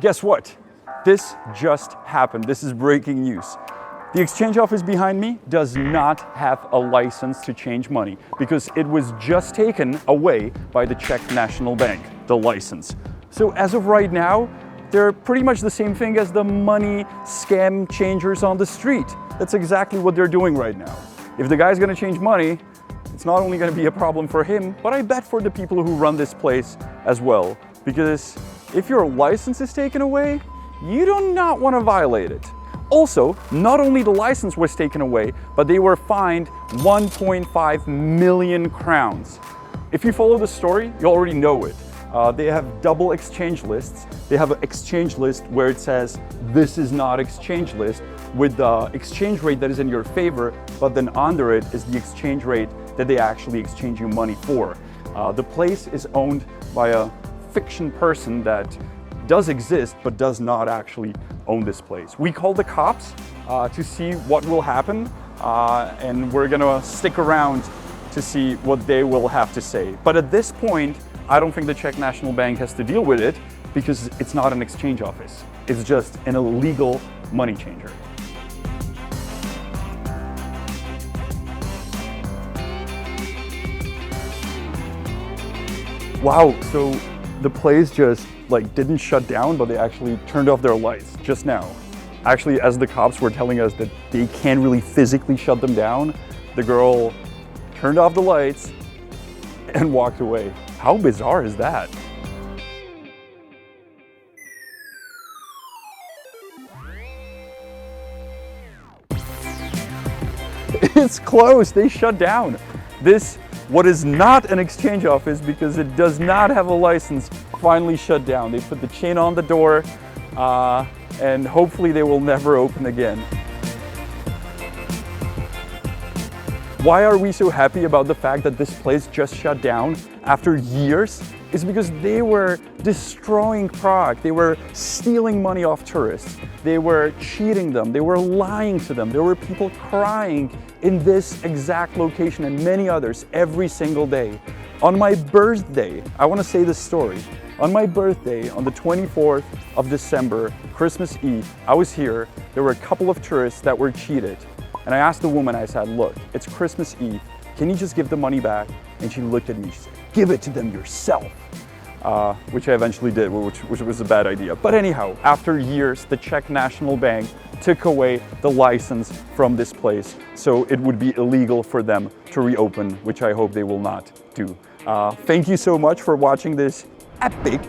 Guess what? This just happened. This is breaking news. The exchange office behind me does not have a license to change money because it was just taken away by the Czech National Bank, the license. So as of right now, they're pretty much the same thing as the money scam changers on the street. That's exactly what they're doing right now. If the guy's gonna change money, it's not only gonna be a problem for him, but I bet for the people who run this place as well. Because if your license is taken away, you do not want to violate it. Also, not only the license was taken away, but they were fined 1.5 million crowns. If you follow the story, you already know it. They have double exchange lists. They have an exchange list where it says, this is not exchange list, with the exchange rate that is in your favor, but then under it is the exchange rate that they actually exchange you money for. The place is owned by a fiction person that does exist, but does not actually own this place. We called the cops to see what will happen, and we're gonna stick around to see what they will have to say. But at this point, I don't think the Czech National Bank has to deal with it because it's not an exchange office. It's just an illegal money changer. Wow, so the place just didn't shut down, but they actually turned off their lights just now. Actually, as the cops were telling us that they can't really physically shut them down, the girl turned off the lights and walked away. How bizarre is that? It's closed, they shut down. What is not an exchange office because it does not have a license, finally shut down. They put the chain on the door and hopefully they will never open again. Why are we so happy about the fact that this place just shut down after years? It's because they were destroying Prague. They were stealing money off tourists. They were cheating them. They were lying to them. There were people crying in this exact location and many others every single day. On my birthday, I want to say this story. On my birthday, on the 24th of December, Christmas Eve, I was here. There were a couple of tourists that were cheated. And I asked the woman, I said, look, it's Christmas Eve. Can you just give the money back? And she looked at me, she said, give it to them yourself. Which I eventually did, which was a bad idea. But anyhow, after years, the Czech National Bank took away the license from this place, so it would be illegal for them to reopen, which I hope they will not do. Thank you so much for watching this epic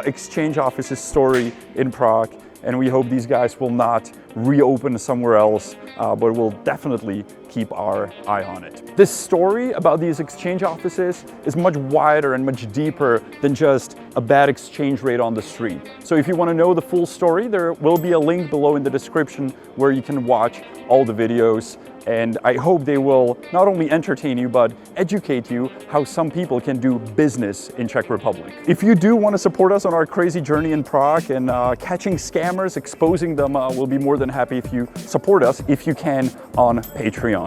exchange offices story in Prague, and we hope these guys will not reopen somewhere else, but we'll definitely keep our eye on it. This story about these exchange offices is much wider and much deeper than just a bad exchange rate on the street. So if you want to know the full story, there will be a link below in the description where you can watch all the videos. And I hope they will not only entertain you, but educate you how some people can do business in Czech Republic. If you do want to support us on our crazy journey in Prague and catching scammers, exposing them, we'll be more than happy if you support us, if you can, on Patreon.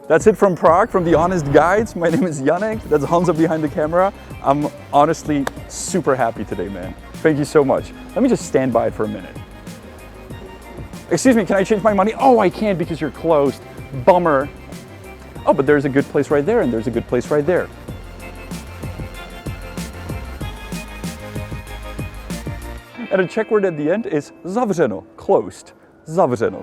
That's it from Prague, from The Honest Guides. My name is Janek, that's Honza behind the camera. I'm honestly super happy today, man. Thank you so much. Let me just stand by it for a minute. Excuse me, can I change my money? Oh, I can't because you're closed. Bummer. Oh, but there's a good place right there and there's a good place right there. And a Czech word at the end is zavřeno, closed. Zavřeno.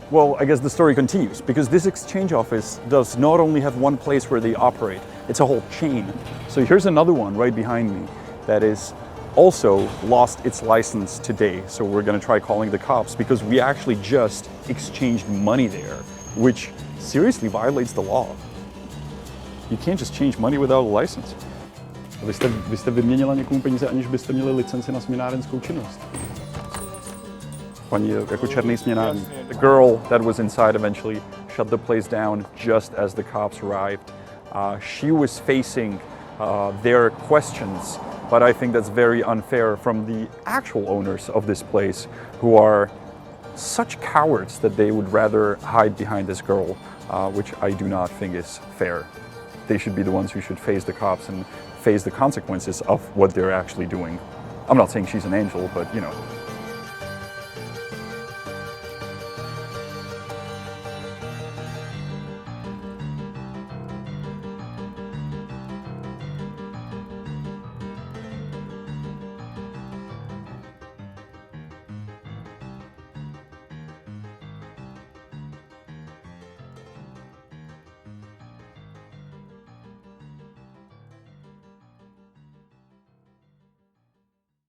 Well, I guess the story continues because this exchange office does not only have one place where they operate, it's a whole chain. So here's another one right behind me that is also lost its license today. So we're gonna try calling the cops because we actually just exchanged money there, which seriously violates the law. You can't just change money without a license. Vy jste vyměnila někomu peníze, aniž byste měli licenci na směnárenskou činnost. Paní jako černý směnárník. The girl that was inside eventually shut the place down just as the cops arrived. She was facing their questions, but I think that's very unfair from the actual owners of this place, who are such cowards that they would rather hide behind this girl, which I do not think is fair. they should be the ones who should face the cops and face the consequences of what they're actually doing. I'm not saying she's an angel, but you know,